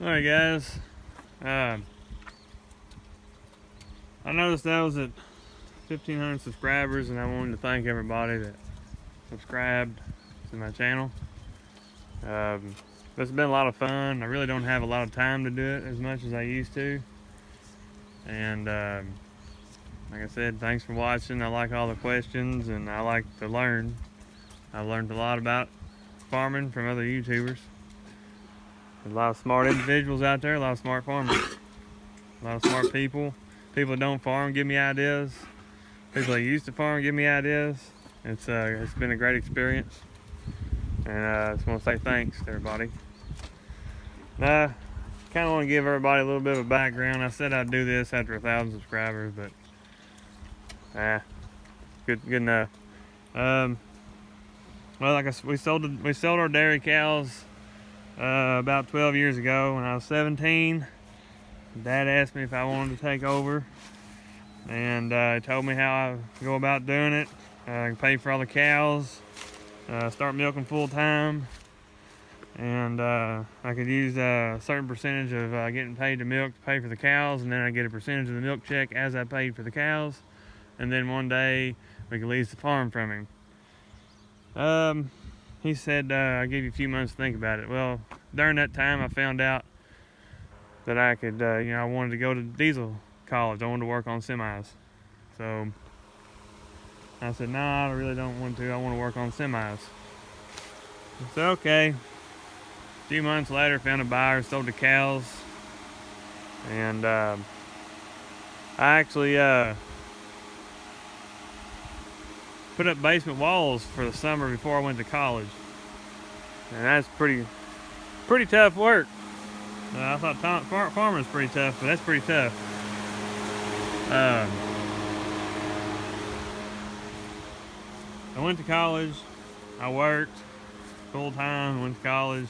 Alright guys, I noticed I was at 1,500 subscribers and I wanted to thank everybody that subscribed to my channel. It's been a lot of fun. I really don't have a lot of time to do it as much as I used to. And like I said, thanks for watching. I like all the questions and I like to learn. I've learned a lot about farming from other YouTubers. There's a lot of smart individuals out there, a lot of smart farmers, a lot of smart people. People that don't farm give me ideas. People that used to farm give me ideas. It's been a great experience. And I just want to say thanks to everybody. Kind of want to give everybody a little bit of a background. I said I'd do this after 1,000 subscribers, but good enough. Well, we sold our dairy cows about 12 years ago when I was 17. Dad asked me if I wanted to take over, and told me how I go about doing it. I can pay for all the cows, start milking full time, and I could use a certain percentage of getting paid to milk to pay for the cows, and then I get a percentage of the milk check as I paid for the cows, and then one day we could lease the farm from him. He said, I'll give you a few months to think about it. Well, during that time I found out that I could, I wanted to go to diesel college. I wanted to work on semis. So I said, no, I really don't want to. I want to work on semis. I said, okay. A few months later, found a buyer, sold the cows. And I actually put up basement walls for the summer before I went to college. And that's pretty tough work. I thought farming was pretty tough, but that's pretty tough. I went to college. I worked full time. Went to college.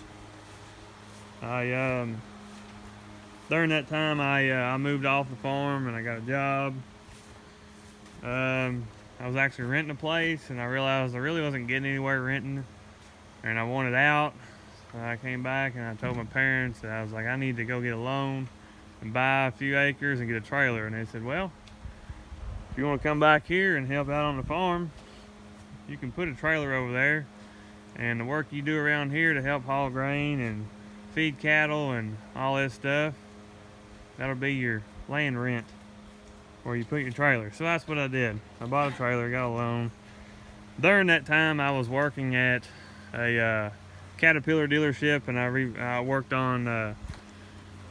During that time, I moved off the farm and I got a job. I was actually renting a place, and I realized I really wasn't getting anywhere renting, and I wanted out. I came back and I told my parents that I was like, I need to go get a loan and buy a few acres and get a trailer. And they said, well, if you want to come back here and help out on the farm, you can put a trailer over there, and the work you do around here to help haul grain and feed cattle and all this stuff, that'll be your land rent where you put your trailer. So that's what I did. I bought a trailer, got a loan. During that time, I was working at a Caterpillar dealership, and I worked on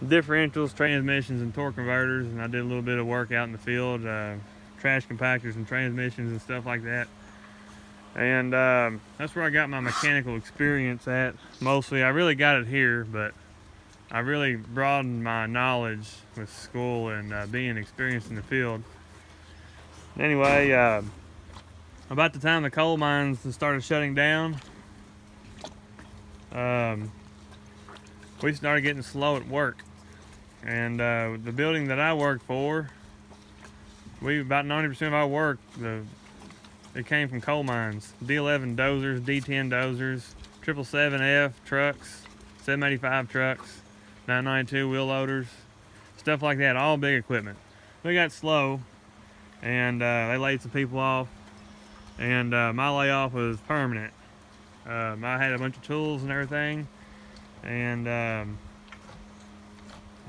differentials, transmissions, and torque converters, and I did a little bit of work out in the field, trash compactors and transmissions and stuff like that. And that's where I got my mechanical experience at. Mostly, I really got it here, but I really broadened my knowledge with school and being experienced in the field. Anyway, about the time the coal mines started shutting down, we started getting slow at work. And the building that I worked for, about 90% of our work, it came from coal mines. D11 dozers, D10 dozers, 777F trucks, 785 trucks, 992 wheel loaders, stuff like that, all big equipment. We got slow, and they laid some people off, and my layoff was permanent. I had a bunch of tools and everything, and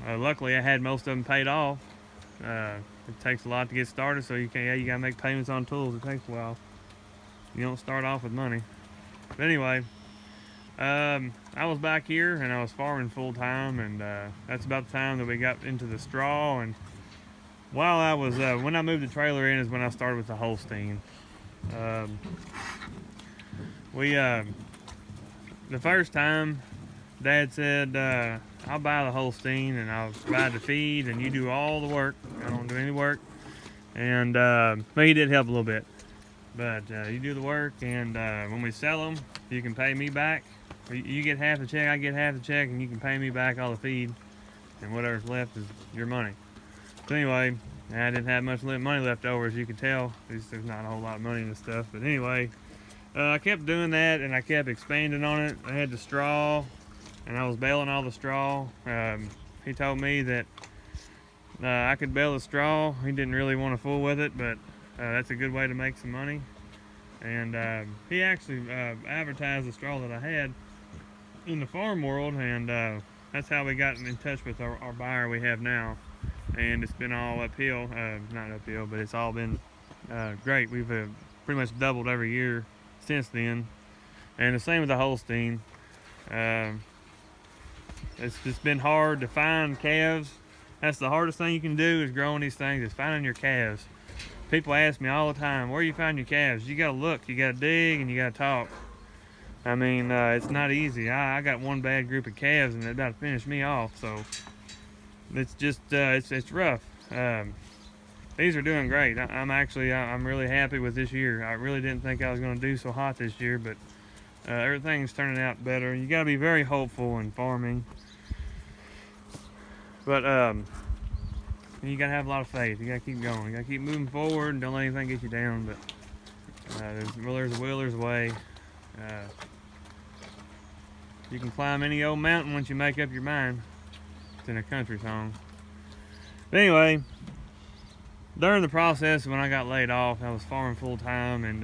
luckily I had most of them paid off. It takes a lot to get started, so you gotta make payments on tools. It takes a while. You don't start off with money. But anyway, I was back here and I was farming full time, and that's about the time that we got into the straw. And while I was when I moved the trailer in is when I started with the Holstein. The first time, Dad said, I'll buy the Holstein and I'll provide the feed and you do all the work. I don't do any work. And but he did help a little bit. But you do the work, and when we sell them, you can pay me back. You get half the check, I get half the check, and you can pay me back all the feed, and whatever's left is your money. So anyway, I didn't have much money left over, as you can tell. There's not a whole lot of money in this stuff. But anyway, I kept doing that, and I kept expanding on it. I had the straw, and I was baling all the straw. He told me that I could bale the straw. He didn't really want to fool with it, but that's a good way to make some money. And he actually advertised the straw that I had in the farm world, and that's how we got in touch with our buyer we have now. And it's been all uphill, not uphill, but it's all been great. We've pretty much doubled every year since then. And the same with the Holstein. It's just been hard to find calves. That's the hardest thing you can do, is growing these things, is finding your calves. People ask me all the time, where you find your calves? You gotta look, you gotta dig, and you gotta talk. I mean, it's not easy. I got one bad group of calves and they're about to finish me off, so it's just, it's rough. These are doing great. I'm really happy with this year. I really didn't think I was gonna do so hot this year, but everything's turning out better. You gotta be very hopeful in farming. But you gotta have a lot of faith. You gotta keep going. You gotta keep moving forward and don't let anything get you down. But there's a will, there's a way. You can climb any old mountain once you make up your mind. It's in a country song. But anyway, during the process when I got laid off, I was farming full time, and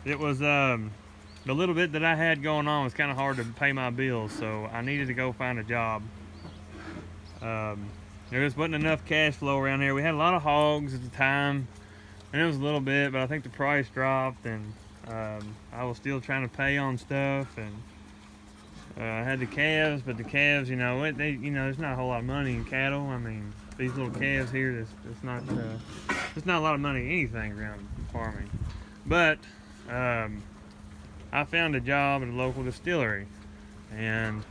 it was the little bit that I had going on was kind of hard to pay my bills, so I needed to go find a job. There just wasn't enough cash flow around here. We had a lot of hogs at the time, and it was a little bit, but I think the price dropped, and I was still trying to pay on stuff, and I had the calves, but the calves, there's not a whole lot of money in cattle. I mean, these little calves here, there's not a lot of money in anything around farming. But I found a job at a local distillery, and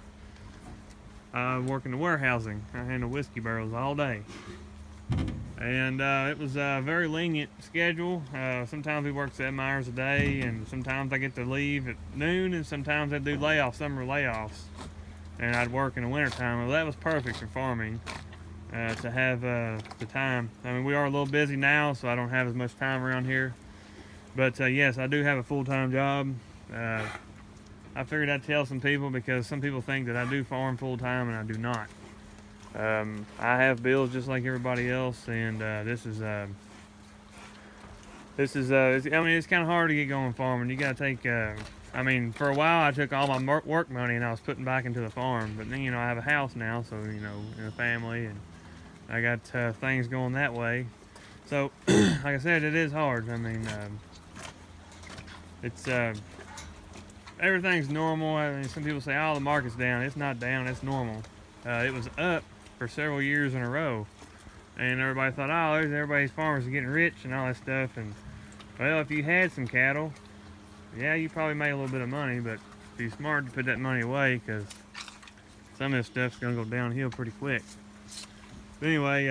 I work in the warehousing. I handle whiskey barrels all day. And it was a very lenient schedule. Sometimes we work 7 hours a day, and sometimes I get to leave at noon, and sometimes I do summer layoffs. And I'd work in the wintertime. Well, that was perfect for farming, to have the time. I mean, we are a little busy now, so I don't have as much time around here. But yes, I do have a full-time job. I figured I'd tell some people, because some people think that I do farm full-time, and I do not. I have bills just like everybody else, and it's kind of hard to get going farming. You got to take, for a while I took all my work money and I was putting back into the farm, but then, I have a house now, so, and a family, and I got things going that way. So, like I said, it is hard. I mean, it's, everything's normal. I mean, some people say, oh, the market's down. It's not down, it's normal. It was up for several years in a row, and everybody thought, oh, everybody's farmers are getting rich and all that stuff. And well, if you had some cattle, yeah, you probably made a little bit of money, but be smart to put that money away, because some of this stuff's gonna go downhill pretty quick. But anyway,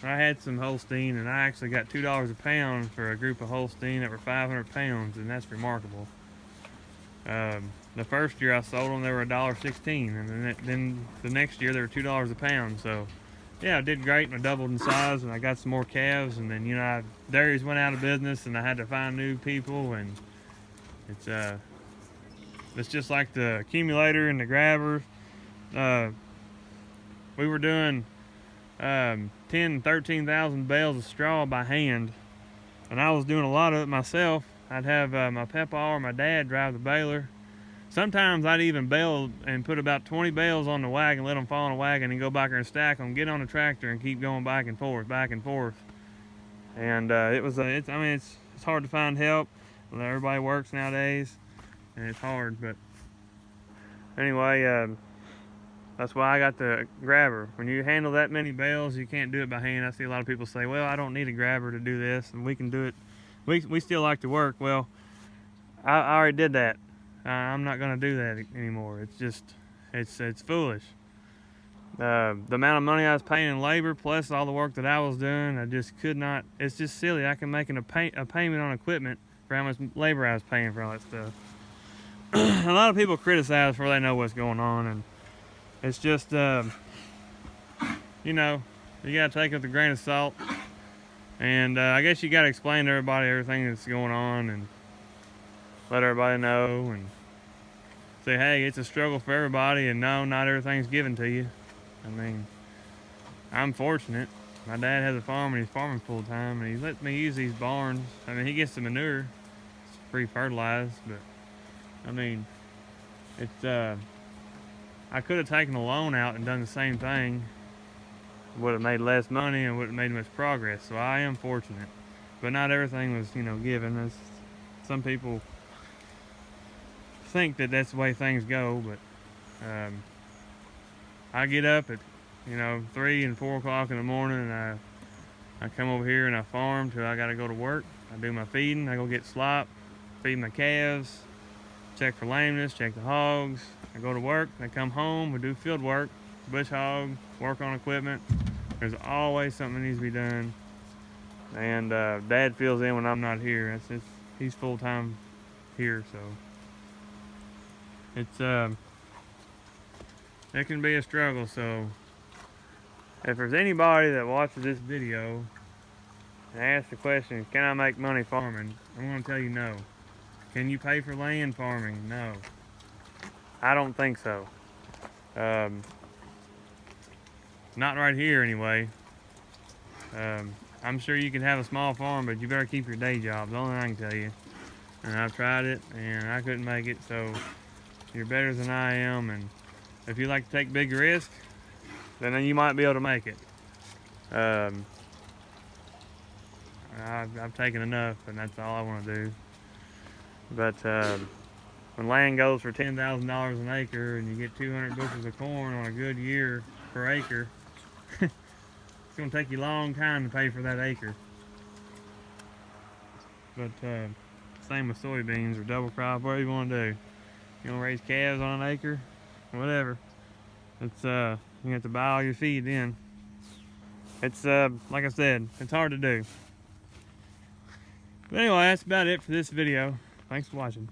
I had some Holstein, and I actually got $2 a pound for a group of Holstein that were 500 pounds, and that's remarkable. The first year I sold them, they were $1.16, and then the next year they were $2 a pound. So yeah, I did great, and I doubled in size, and I got some more calves, and then dairies went out of business, and I had to find new people, and it's just like the accumulator and the grabber. We were doing 13,000 bales of straw by hand, and I was doing a lot of it myself. I'd have my papa or my dad drive the baler. Sometimes I'd even bale and put about 20 bales on the wagon, let them fall on the wagon, and go back there and stack them, get on the tractor, and keep going back and forth. And it's hard to find help. Everybody works nowadays, and it's hard. But anyway, that's why I got the grabber. When you handle that many bales, you can't do it by hand. I see a lot of people say, well, I don't need a grabber to do this, and we can do it. We still like to work. Well, I already did that. I'm not going to do that anymore. It's just, it's foolish. The amount of money I was paying in labor, plus all the work that I was doing, I just could not. It's just silly. I can make a payment on equipment for how much labor I was paying for all that stuff. A lot of people criticize before they know what's going on, and it's just, you got to take it with a grain of salt. And I guess you got to explain to everybody everything that's going on, and let everybody know. And say, hey, it's a struggle for everybody, and no, not everything's given to you. I mean, I'm fortunate. My dad has a farm and he's farming full time, and he lets me use these barns. I mean, he gets the manure, it's pre-fertilized, but I mean, it's I could have taken a loan out and done the same thing. Would have made less money and wouldn't have made much progress. So I am fortunate, but not everything was, given. As some people think that that's the way things go, but I get up at 3 and 4 o'clock in the morning, and I come over here and I farm till I got to go to work. I do my feeding. I go get slop, feed my calves, check for lameness, check the hogs. I go to work. I come home. We do field work, bush hog, work on equipment. There's always something that needs to be done. And Dad fills in when I'm not here. He's full time here, so it can be a struggle. So if there's anybody that watches this video and asks the question, can I make money farming? I'm going to tell you no. Can you pay for land farming? No. I don't think so. Not right here anyway. I'm sure you can have a small farm, but you better keep your day job. The only thing I can tell you. And I've tried it and I couldn't make it, so you're better than I am, and if you like to take big risks, then you might be able to make it. I've taken enough, and that's all I want to do. But when land goes for $10,000 an acre and you get 200 bushels of corn on a good year per acre, it's going to take you a long time to pay for that acre. But same with soybeans or double crop, whatever you want to do. You want to raise calves on an acre, whatever. It's you have to buy all your feed then. It's like I said, it's hard to do. But anyway, that's about it for this video. Thanks for watching.